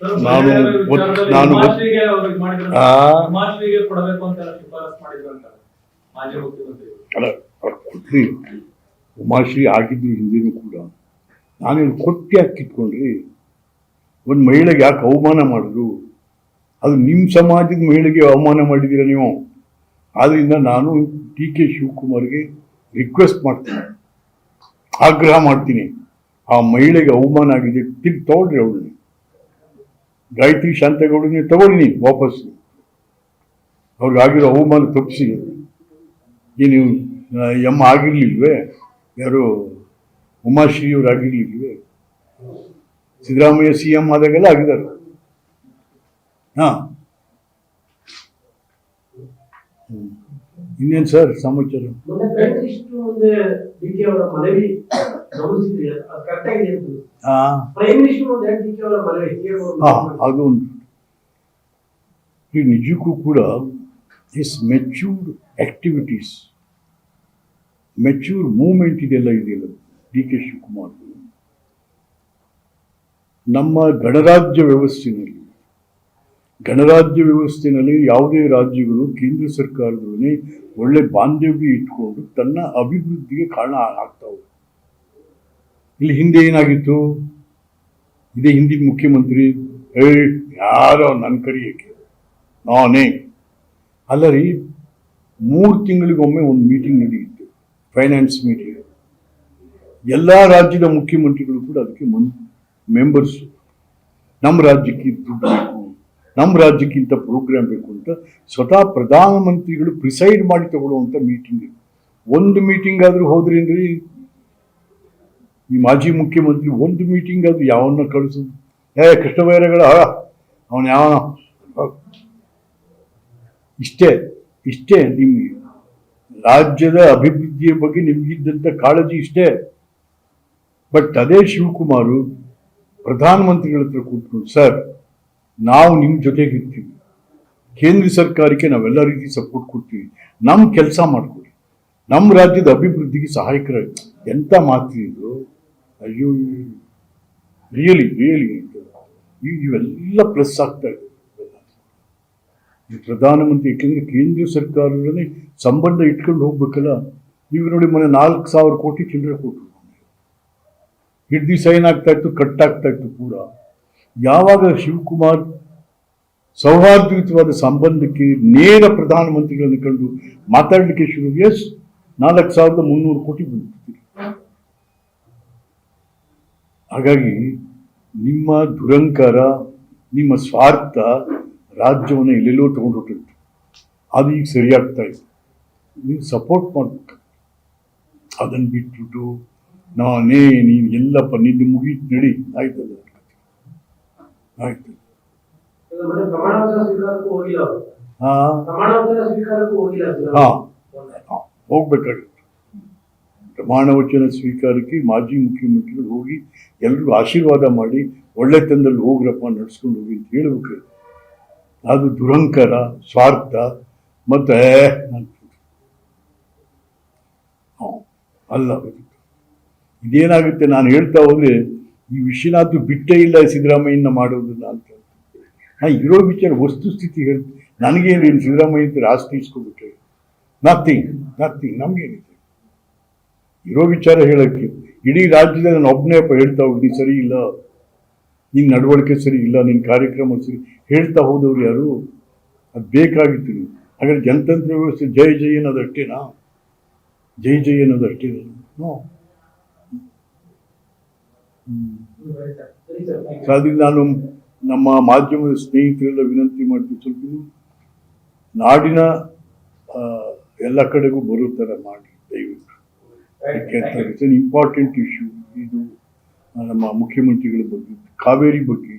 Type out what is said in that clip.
ನಾನು ನಾನು ಅಲ್ಲ ಕೊಟ್ರಿ ಉಮಾಶ್ರೀ ಆಗಿದ್ದು ಹಿಂದೆನೂ ಕೂಡ ನಾನೇನು ಕೊಟ್ಟು ಯಾಕೆ ಕಿತ್ಕೊಂಡ್ರಿ? ಒಂದು ಮಹಿಳೆಗೆ ಯಾಕೆ ಅವಮಾನ ಮಾಡಿದ್ರು? ಅದು ನಿಮ್ಮ ಸಮಾಜದ ಮಹಿಳೆಗೆ ಅವಮಾನ ಮಾಡಿದ್ದೀರ ನೀವು. ಆದ್ದರಿಂದ ನಾನು ಡಿ.ಕೆ. ಶಿವಕುಮಾರ್ಗೆ ರಿಕ್ವೆಸ್ಟ್ ಮಾಡ್ತೀನಿ, ಆಗ್ರಹ ಮಾಡ್ತೀನಿ, ಆ ಮಹಿಳೆಗೆ ಅವಮಾನ ಆಗಿದೆ, ತಗೊಳ್ರಿ ಅವಳನ್ನ, ಗಾಯತ್ರಿ ಶಾಂತಗೌಡನೇ ತಗೊಳ್ಳಿ ವಾಪಸ್, ಅವ್ರಿಗಾಗಿರೋ ಅವಮಾನ ತಪ್ಪಿಸಿ. ಏನು ಎಮ್ಮ ಆಗಿರ್ಲಿಲ್ವೇ? ಯಾರು ಉಮಾಶ್ರೀ ಅವ್ರು ಆಗಿರ್ಲಿಲ್ವೇ? ಸಿದ್ದರಾಮಯ್ಯ CM ಆದಾಗೆಲ್ಲ ಆಗಿದ್ದಾರೆ. ಇನ್ನೇನು ಸರ್ ಸಮಾಚಾರ? ಅದು ನಿಜಕ್ಕೂ ಕೂಡ is matured activities, mature movement ಇದೆಯಲ್ಲ ಡಿ.ಕೆ. ಶಿವಕುಮಾರ್ ನಮ್ಮ ಗಣರಾಜ್ಯ ವ್ಯವಸ್ಥೆಯಲ್ಲಿ ಯಾವುದೇ ರಾಜ್ಯಗಳು ಕೇಂದ್ರ ಸರ್ಕಾರದೊಡನೆ ಒಳ್ಳೆ ಬಾಂಧವ್ಯ ಇಟ್ಕೊಂಡು ತನ್ನ ಅಭಿವೃದ್ಧಿಗೆ ಕಾರಣ ಆಗ್ತಾವೆ. ಇಲ್ಲಿ ಹಿಂದೆ ಏನಾಗಿತ್ತು? ಇದೇ ಹಿಂದಿನ ಮುಖ್ಯಮಂತ್ರಿ ಯಾರೋ ನನ್ನ ಕರೆಯಕ್ಕೆ ನಾನೇ ಅಲ್ಲ ರೀ, 3 ತಿಂಗಳಿಗೊಮ್ಮೆ ಒಂದು ಮೀಟಿಂಗ್ ನಡೆಯುತ್ತೆ, ಫೈನಾನ್ಸ್ ಮೀಟಿಂಗ್. ಎಲ್ಲ ರಾಜ್ಯದ ಮುಖ್ಯಮಂತ್ರಿಗಳು ಕೂಡ ಅದಕ್ಕೆ ಮೆಂಬರ್ಸು. ನಮ್ಮ ರಾಜ್ಯಕ್ಕೆ ದುಡ್ಡು ಬೇಕು, ನಮ್ಮ ರಾಜ್ಯಕ್ಕಿಂತ ಪ್ರೋಗ್ರಾಮ್ ಬೇಕು ಅಂತ ಸ್ವತಃ ಪ್ರಧಾನಮಂತ್ರಿಗಳು ಪ್ರಿಸೈಡ್ ಮಾಡಿ ತಗೊಳ್ಳುವಂಥ ಮೀಟಿಂಗ್. ಒಂದು ಮೀಟಿಂಗ್ ಆದರೂ ಹೋದ್ರೇನ್ರಿ? ಈ ಮಾಜಿ ಮುಖ್ಯಮಂತ್ರಿ ಒಂದು ಮೀಟಿಂಗ್ ಆದ್ರೂ ಯಾವನ್ನ ಕಳಿಸೋದು? ಕೃಷ್ಣಬೈರೇಗೌಡ ಅವನು ಯಾವನ? ಇಷ್ಟೇ ನಿಮಗೆ ರಾಜ್ಯದ ಅಭಿವೃದ್ಧಿಯ ಬಗ್ಗೆ ನಿಮಗಿದ್ದಂಥ ಕಾಳಜಿ ಇಷ್ಟೇ. ಬಟ್ ಅದೇ ಶಿವಕುಮಾರು ಪ್ರಧಾನಮಂತ್ರಿಗಳ ಹತ್ರ ಕೂತ್ಕೊಂಡು, ಸರ್ ನಾವು ನಿಮ್ಮ ಜೊತೆಗಿರ್ತೀವಿ, ಕೇಂದ್ರ ಸರ್ಕಾರಕ್ಕೆ ನಾವೆಲ್ಲ ರೀತಿ ಸಪೋರ್ಟ್ ಕೊಡ್ತೀವಿ, ನಮ್ಮ ಕೆಲಸ ಮಾಡ್ಕೊಡಿ, ನಮ್ಮ ರಾಜ್ಯದ ಅಭಿವೃದ್ಧಿಗೆ ಸಹಾಯಕರ. ಎಂಥ ಮಾತು ಇದು! ಅಯ್ಯೋ, ರಿಯಲಿ ಇವೆಲ್ಲ ಪ್ಲಸ್ ಆಗ್ತಾ ಇದೆ ಪ್ರಧಾನಮಂತ್ರಿ. ಯಾಕೆಂದ್ರೆ ಕೇಂದ್ರ ಸರ್ಕಾರದೊಡನೆ ಸಂಬಂಧ ಇಟ್ಕೊಂಡು ಹೋಗ್ಬೇಕಲ್ಲ. ನೀವು ನೋಡಿ, ಮೊನ್ನೆ 4,000 ಕೋಟಿ ಚಿಲ್ಲರೆ ಕೊಟ್ಟರು, ದಿವಸ ಏನಾಗ್ತಾ ಇತ್ತು, ಕಟ್ಟಾಗ್ತಾ ಇತ್ತು ಪೂರ. ಯಾವಾಗ ಶಿವಕುಮಾರ್ ಸೌಹಾರ್ದಯುತವಾದ ಸಂಬಂಧಕ್ಕೆ ನೇರ ಪ್ರಧಾನಮಂತ್ರಿಗಳನ್ನು ಕಂಡು ಮಾತಾಡಲಿಕ್ಕೆ ಶುರು, 4,300 ಕೋಟಿ ಬಂದ್ಬಿಡ್ತೀರಿ. ಹಾಗಾಗಿ ನಿಮ್ಮ ದುರಂಕಾರ, ನಿಮ್ಮ ಸ್ವಾರ್ಥ ರಾಜ್ಯವನ್ನು ಎಲ್ಲೆಲ್ಲೋ ತಗೊಂಡು ಹೊಟ್ಟಿತ್ತು. ಅದು ಈಗ ಸರಿಯಾಗ್ತಾ ಇದೆ. ನೀವು ಸಪೋರ್ಟ್ ಮಾಡ್ಬೇಕು. ಅದನ್ನು ಬಿಟ್ಬಿಟ್ಟು ನೀನು ಎಲ್ಲಪ್ಪ ನಿಂದು ಮುಗೀತು ನಡಿ, ಆಯ್ತಲ್ಲ, ಆಯ್ತು. ಹೋಗ್ಬೇಕಾಗಿತ್ತು ಪ್ರಮಾಣ ವಚನ ಸ್ವೀಕಾರಕ್ಕೆ. ಮಾಜಿ ಮುಖ್ಯಮಂತ್ರಿಗಳು ಹೋಗಿ ಎಲ್ರಿಗೂ ಆಶೀರ್ವಾದ ಮಾಡಿ ಒಳ್ಳೆತನದಲ್ಲಿ ಹೋಗ್ರಪ್ಪ, ನಡ್ಸ್ಕೊಂಡು ಹೋಗಿ ಅಂತ ಹೇಳ್ಬೇಕು. ಅದು ದುರಂಕಾರ, ಸ್ವಾರ್ಥ ಮತ್ತೆ ಅಲ್ಲ. ಇದೇನಾಗುತ್ತೆ, ನಾನು ಹೇಳ್ತಾ ಹೋದ್ರೆ ಈ ವಿಶ್ವನಾಥ್ ಬಿಟ್ಟೇ ಇಲ್ಲ ಸಿದ್ದರಾಮಯ್ಯನ ಮಾಡೋದನ್ನ ಅಂತ. ನಾನು ಇರೋ ವಿಚಾರ ವಸ್ತುಸ್ಥಿತಿ ಹೇಳ್ತೀನಿ. ನನಗೇನು ಸಿದ್ದರಾಮಯ್ಯ ಅಂತ ಆಸ್ತಿ ಇಸ್ಕೊಬಿಟ್ರೆ ನಥಿಂಗ್. ನಮಗೇನಿದೆ ಇರೋ ವಿಚಾರ ಹೇಳೋಕ್ಕೆ? ಇಡೀ ರಾಜ್ಯದಲ್ಲಿ ನಾನು ಒಬ್ಬನೇಪ್ಪ ಹೇಳ್ತಾ ಹೋಗಿ ಸರಿ ಇಲ್ಲ, ನಿನ್ನ ನಡವಳಿಕೆ ಸರಿ ಇಲ್ಲ, ನಿನ್ನ ಕಾರ್ಯಕ್ರಮ ಸರಿ ಹೇಳ್ತಾ ಹೋದವ್ರು ಯಾರು? ಅದು ಬೇಕಾಗಿತ್ತು ನೀವು. ಹಾಗಾದ್ರೆ ಜನತಂತ್ರ ವ್ಯವಸ್ಥೆ ಜೈ ಅನ್ನೋದಷ್ಟೇನಾ? ಜೈ ಅನ್ನೋದಷ್ಟೇನಾ? ಅದರಿಂದ ನಾನು ನಮ್ಮ ಮಾಧ್ಯಮದ ಸ್ನೇಹಿತರೆಲ್ಲ ವಿನಂತಿ ಮಾಡ್ತೀನಿ, ಸ್ವಲ್ಪ ನಾಡಿನ ಎಲ್ಲ ಕಡೆಗೂ ಬರೋ ಥರ ಮಾಡಿ ದಯವಿಟ್ಟು. ಯಾಕೆಂತ ಇಂಪಾರ್ಟೆಂಟ್ ಇಶ್ಯೂ ಇದು. ನಮ್ಮ ಮುಖ್ಯಮಂತ್ರಿಗಳ ಬಗ್ಗೆ, ಕಾವೇರಿ ಬಗ್ಗೆ